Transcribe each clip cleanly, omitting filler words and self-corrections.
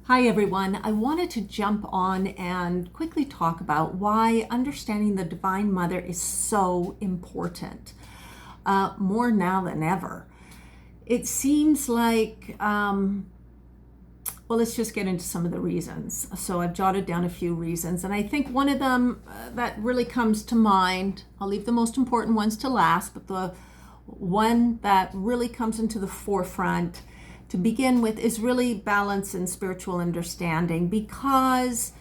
Hi everyone. I wanted to jump on and quickly talk about why understanding the Divine Mother is so important, more now than ever. It seems like, let's just get into some of the reasons. So I've jotted down a few reasons, and I think one of them that really comes to mind, I'll leave the most important ones to last, but the one that really comes into the forefront to begin with is really balance and spiritual understanding, because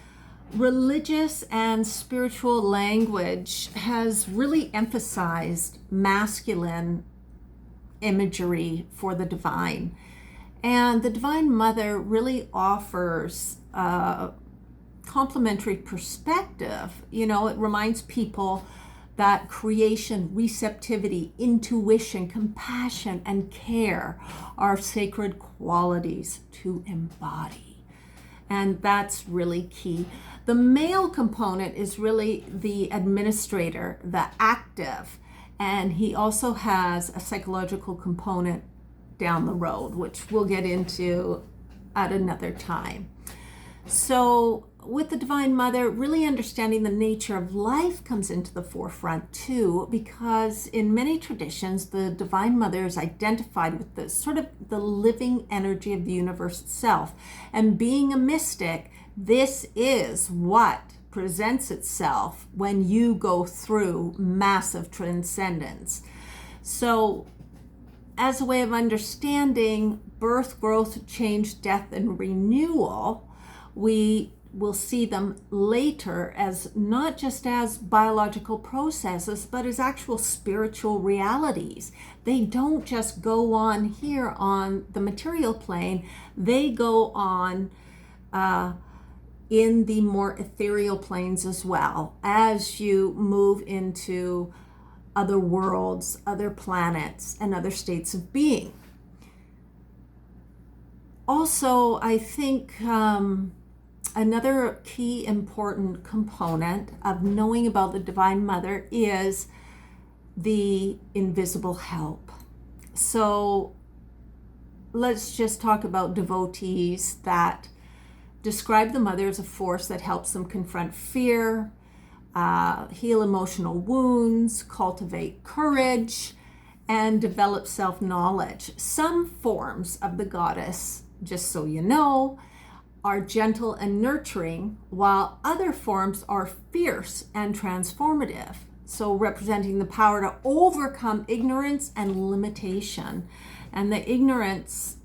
religious and spiritual language has really emphasized masculine imagery for the divine. And the Divine Mother really offers a complementary perspective. You know, it reminds people that creation, receptivity, intuition, compassion, and care are sacred qualities to embody. And that's really key. The male component is really the administrator, the active, and he also has a psychological component down the road, which we'll get into at another time. So with the Divine Mother, really understanding the nature of life comes into the forefront too, because in many traditions, the Divine Mother is identified with the sort of the living energy of the universe itself. And being a mystic, this is what presents itself when you go through massive transcendence. So as a way of understanding birth, growth, change, death, and renewal, we will see them later as not just as biological processes, but as actual spiritual realities. They don't just go on here on the material plane, they go on in the more ethereal planes as well, as you move into other worlds, other planets, and other states of being. Also, I think another key important component of knowing about the Divine Mother is the invisible help. So let's just talk about devotees that describe the Mother as a force that helps them confront fear, heal emotional wounds, cultivate courage, and develop self-knowledge. Some forms of the goddess, just so you know, are gentle and nurturing, while other forms are fierce and transformative, so representing the power to overcome ignorance and limitation. And the ignorance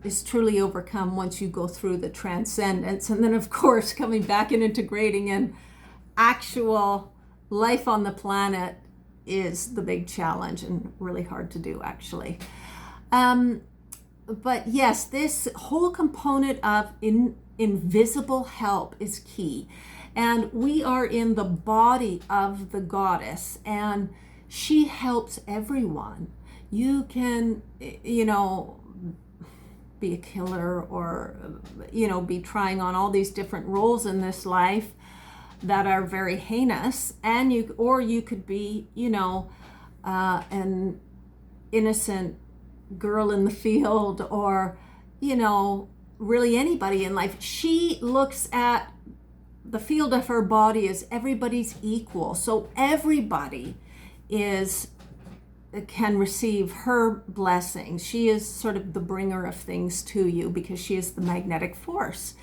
is truly overcome once you go through the transcendence. And then, of course, coming back and integrating in actual life on the planet is the big challenge and really hard to do, actually. But yes, this whole component of invisible help is key. And we are in the body of the goddess, and she helps everyone. You can, be a killer or, be trying on all these different roles in this life that are very heinous, and you could be, an innocent girl in the field, or, really anybody in life. She looks at the field of her body as everybody's equal. So everybody can receive her blessings. She is sort of the bringer of things to you because she is the magnetic force.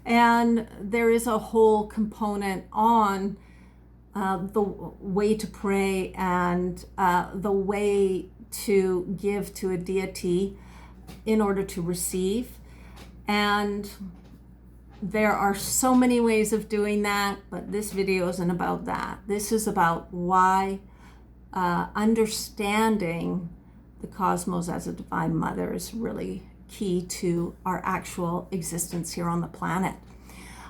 And there is a whole component on the way to pray and the way to give to a deity in order to receive. And there are so many ways of doing that, but this video isn't about that. This is about why understanding the cosmos as a Divine Mother is really key to our actual existence here on the planet.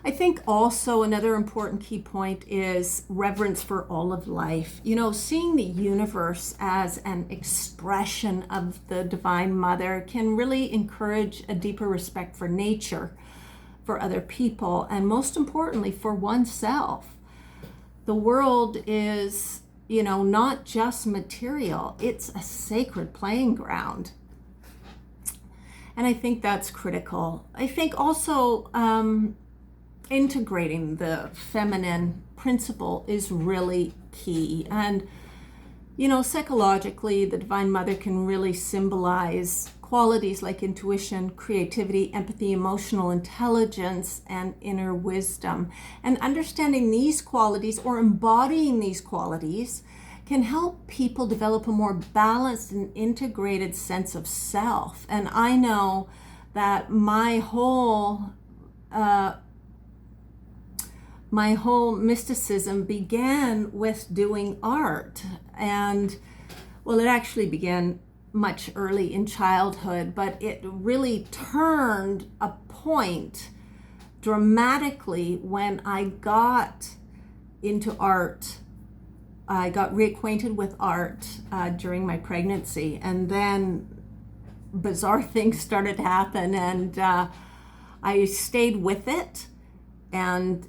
I think also another important key point is reverence for all of life. Seeing the universe as an expression of the Divine Mother can really encourage a deeper respect for nature, for other people, and most importantly, for oneself. The world is, not just material, it's a sacred playing ground. And I think that's critical. I think also integrating the feminine principle is really key. And, psychologically, the Divine Mother can really symbolize qualities like intuition, creativity, empathy, emotional intelligence, and inner wisdom. And understanding these qualities or embodying these qualities can help people develop a more balanced and integrated sense of self. And I know that my whole mysticism began with doing art. And well, it actually began much early in childhood, but it really turned a point dramatically when I got into art. I got reacquainted with art during my pregnancy, and then bizarre things started to happen, and I stayed with it. And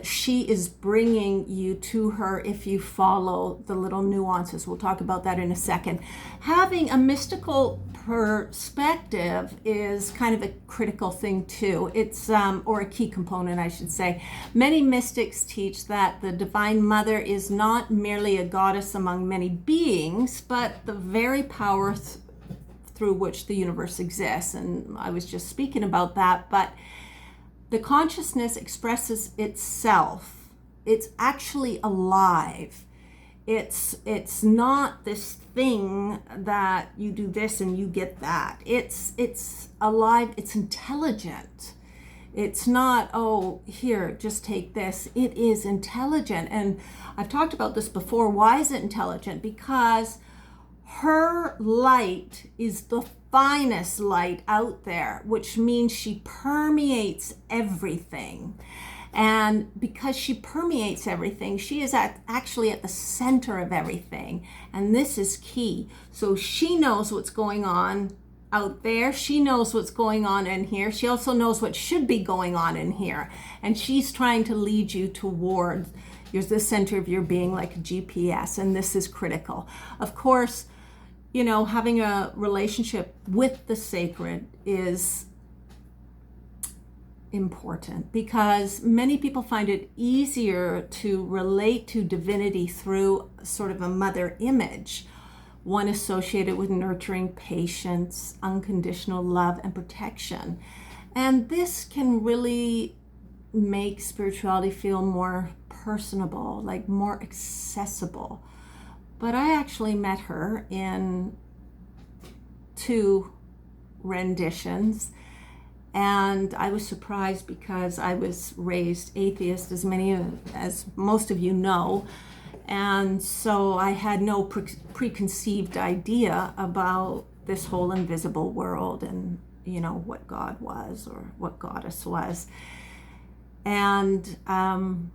she is bringing you to her if you follow the little nuances. We'll talk about that in a second. Having a mystical perspective is kind of a critical thing too. It's or a key component, I should say. Many mystics teach that the Divine Mother is not merely a goddess among many beings, but the very power through which the universe exists. And I was just speaking about that, but the consciousness expresses itself. It's actually alive. It's not this thing that you do this and you get that. It's alive. It's intelligent. It's not, oh, here, just take this. It is intelligent. And I've talked about this before. Why is it intelligent? Because her light is the finest light out there, which means she permeates everything. And because she permeates everything, she is actually at the center of everything. And this is key. So she knows what's going on out there. She knows what's going on in here. She also knows what should be going on in here. And she's trying to lead you towards the center of your being, like a GPS. And this is critical. Of course, having a relationship with the sacred is important because many people find it easier to relate to divinity through sort of a mother image, one associated with nurturing, patience, unconditional love, and protection. And this can really make spirituality feel more personable, like more accessible. But I actually met her in 2 renditions, and I was surprised because I was raised atheist, as most of you know, and so I had no preconceived idea about this whole invisible world and what God was or what Goddess was. And and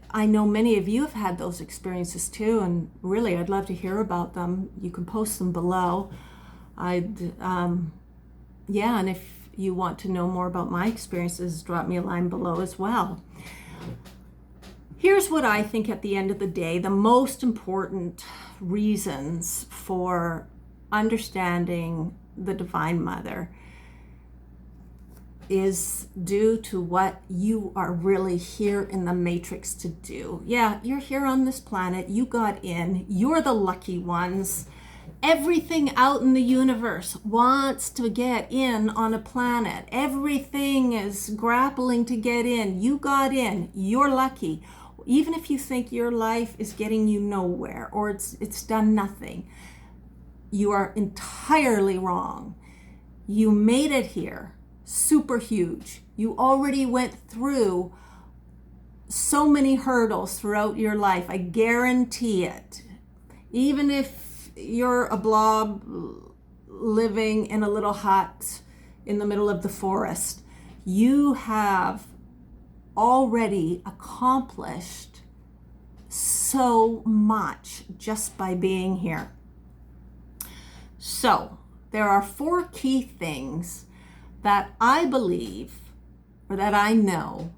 I know many of you have had those experiences too, and really I'd love to hear about them. You can post them below. And if you want to know more about my experiences, drop me a line below as well. Here's what I think at the end of the day, the most important reasons for understanding the Divine Mother is due to what you are really here in the matrix to do. Yeah, you're here on this planet. You got in. You're the lucky ones. Everything out in the universe wants to get in on a planet. Everything is grappling to get in. You got in. You're lucky. Even if you think your life is getting you nowhere or it's done nothing, you are entirely wrong. You made it here. Super huge. You already went through so many hurdles throughout your life. I guarantee it. Even if you're a blob living in a little hut in the middle of the forest, you have already accomplished so much just by being here. So there are 4 key things that I believe, or that I know,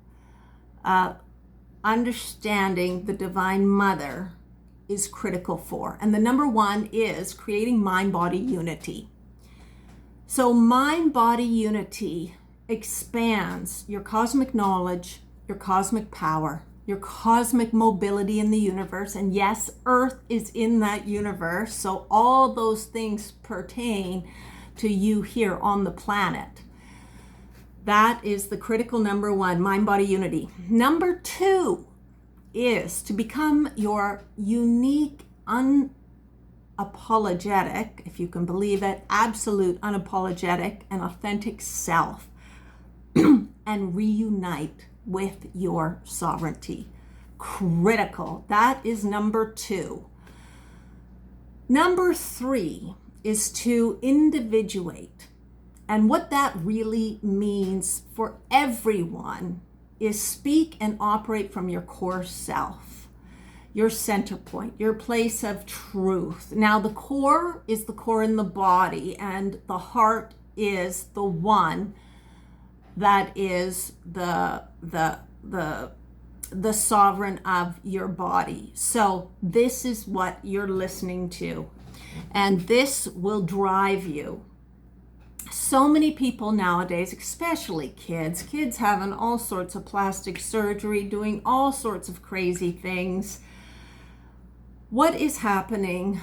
understanding the Divine Mother is critical for. And the number 1 is creating mind-body unity. So mind-body unity expands your cosmic knowledge, your cosmic power, your cosmic mobility in the universe. And yes, Earth is in that universe. So all those things pertain to you here on the planet. That is the critical number one, mind-body unity. Number two is to become your unique, unapologetic, if you can believe it, absolute unapologetic and authentic self, and reunite with your sovereignty. Critical. That is number two. Number three is to individuate. And what that really means for everyone is speak and operate from your core self, your center point, your place of truth. Now, the core is the core in the body, and the heart is the one that is the sovereign of your body. So this is what you're listening to, and this will drive you. So many people nowadays, especially kids having all sorts of plastic surgery, doing all sorts of crazy things. What is happening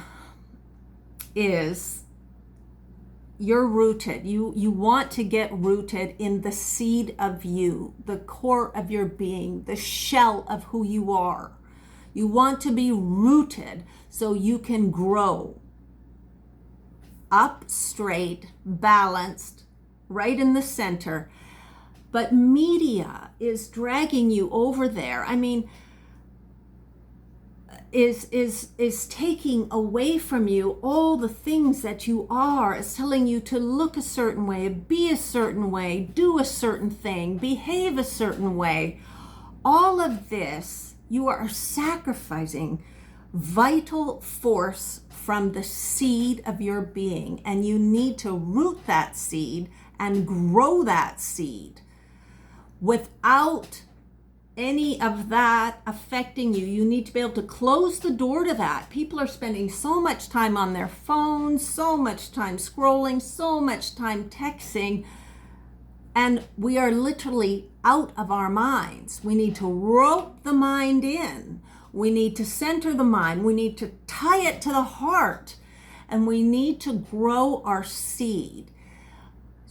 is you're rooted. You want to get rooted in the seed of you, the core of your being, the shell of who you are. You want to be rooted so you can grow up, straight, balanced, right in the center. But media is dragging you over there. I mean, is taking away from you all the things that you are. It's telling you to look a certain way, be a certain way, do a certain thing, behave a certain way. All of this, you are sacrificing vital force from the seed of your being, and you need to root that seed and grow that seed. Without any of that affecting you, you need to be able to close the door to that. People are spending so much time on their phones, so much time scrolling, so much time texting, and we are literally out of our minds. We need to rope the mind in. We need to center the mind. We need to tie it to the heart. And we need to grow our seed.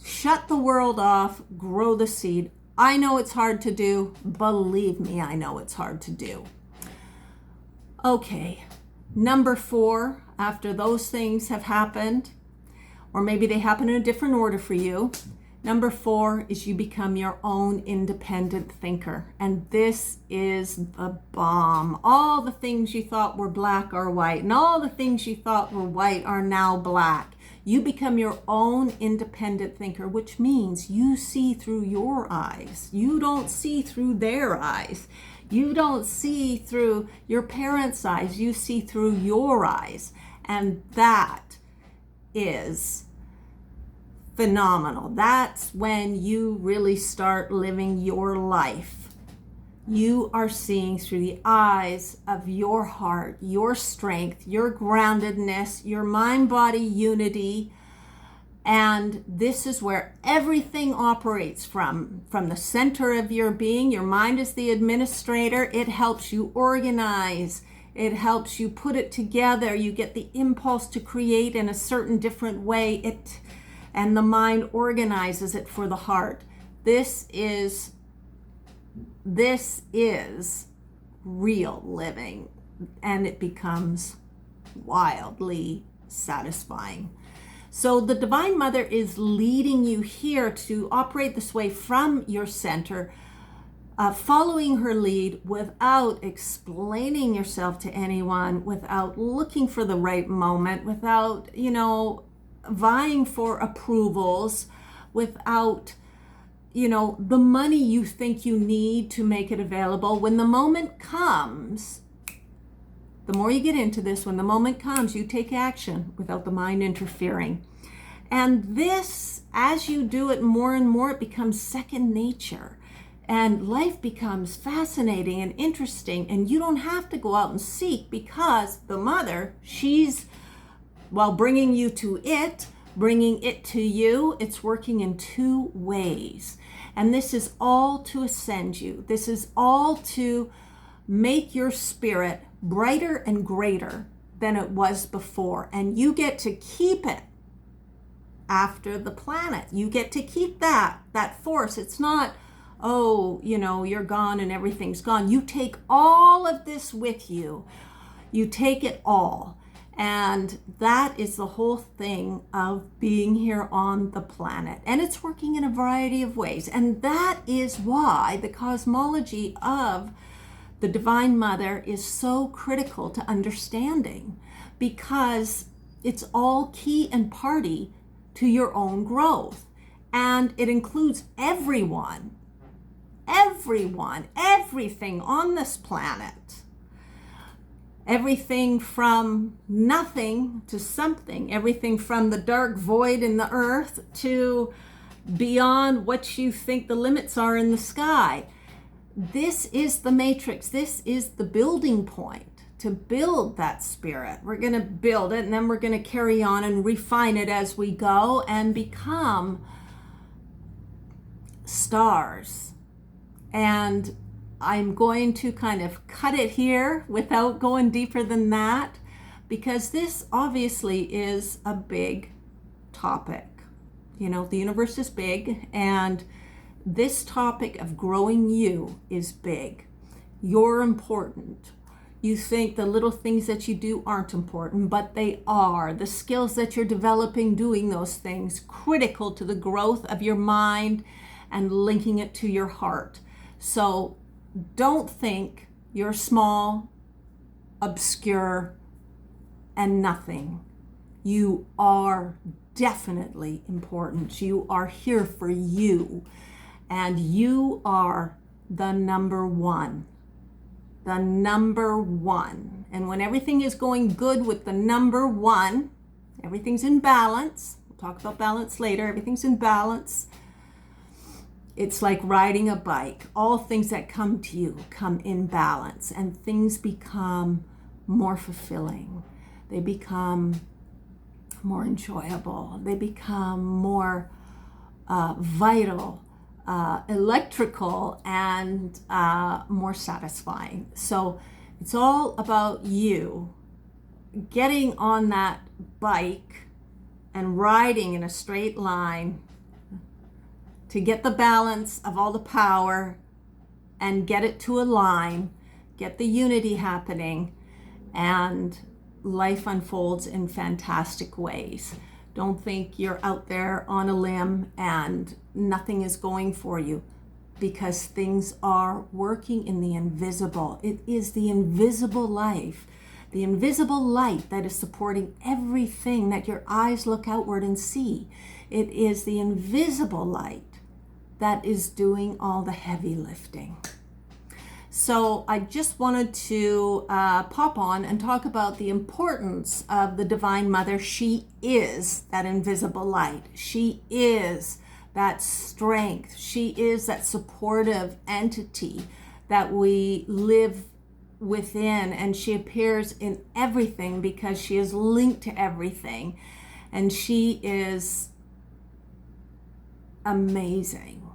Shut the world off, grow the seed. I know it's hard to do. Believe me, I know it's hard to do. Okay, number four, after those things have happened, or maybe they happen in a different order for you, number four is you become your own independent thinker. And this is the bomb. All the things you thought were black are white, and all the things you thought were white are now black. You become your own independent thinker, which means you see through your eyes. You don't see through their eyes. You don't see through your parents' eyes. You see through your eyes. And that is phenomenal. That's when you really start living your life. You are seeing through the eyes of your heart, your strength, your groundedness, your mind-body unity. And this is where everything operates from the center of your being. Your mind is the administrator. It helps you organize. It helps you put it together. You get the impulse to create in a certain different way. And the mind organizes it for the heart. This is real living, and it becomes wildly satisfying. So the Divine Mother is leading you here to operate this way from your center, following her lead without explaining yourself to anyone, without looking for the right moment, without, vying for approvals, without the money you think you need to make it available. When the moment comes, the more you get into this, when the moment comes, you take action without the mind interfering. And this, as you do it more and more, it becomes second nature. And life becomes fascinating and interesting. And you don't have to go out and seek, because the mother, she's, bringing you to it, bringing it to you. It's working in two ways. And this is all to ascend you. This is all to make your spirit brighter and greater than it was before. And you get to keep it after the planet. You get to keep that force. It's not, oh, you're gone and everything's gone. You take all of this with you. You take it all. And that is the whole thing of being here on the planet. And it's working in a variety of ways. And that is why the cosmology of the Divine Mother is so critical to understanding, because it's all key and party to your own growth. And it includes everyone, everything on this planet. Everything from nothing to something, everything from the dark void in the earth to beyond what you think the limits are in the sky. This is the matrix. This is the building point to build that spirit. We're going to build it, and then we're going to carry on and refine it as we go and become stars. And I'm going to kind of cut it here without going deeper than that, because this obviously is a big topic. The universe is big, and this topic of growing you is big. You're important. You think the little things that you do aren't important, but they are. The skills that you're developing doing those things, critical to the growth of your mind and linking it to your heart. So don't think you're small, obscure, and nothing. You are definitely important. You are here for you. And you are the number one. The number one. And when everything is going good with the number one, everything's in balance. We'll talk about balance later. Everything's in balance. It's like riding a bike. All things that come to you come in balance, and things become more fulfilling. They become more enjoyable. They become more vital, electrical, and more satisfying. So it's all about you getting on that bike and riding in a straight line to get the balance of all the power and get it to align, get the unity happening, and life unfolds in fantastic ways. Don't think you're out there on a limb and nothing is going for you, because things are working in the invisible. It is the invisible life, the invisible light that is supporting everything that your eyes look outward and see. It is the invisible light that is doing all the heavy lifting. So I just wanted to pop on and talk about the importance of the Divine Mother. She is that invisible light. She is that strength. She is that supportive entity that we live within, and she appears in everything because she is linked to everything. And she is amazing,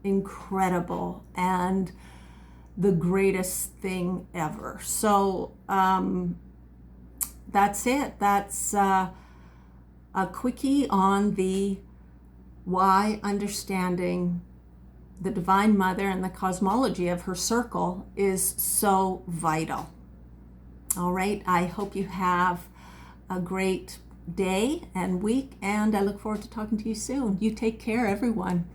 incredible, and the greatest thing ever. So that's it. That's a quickie on the why understanding the Divine Mother and the cosmology of her circle is so vital. All right, I hope you have a great day and week, and I look forward to talking to you soon. You take care, everyone.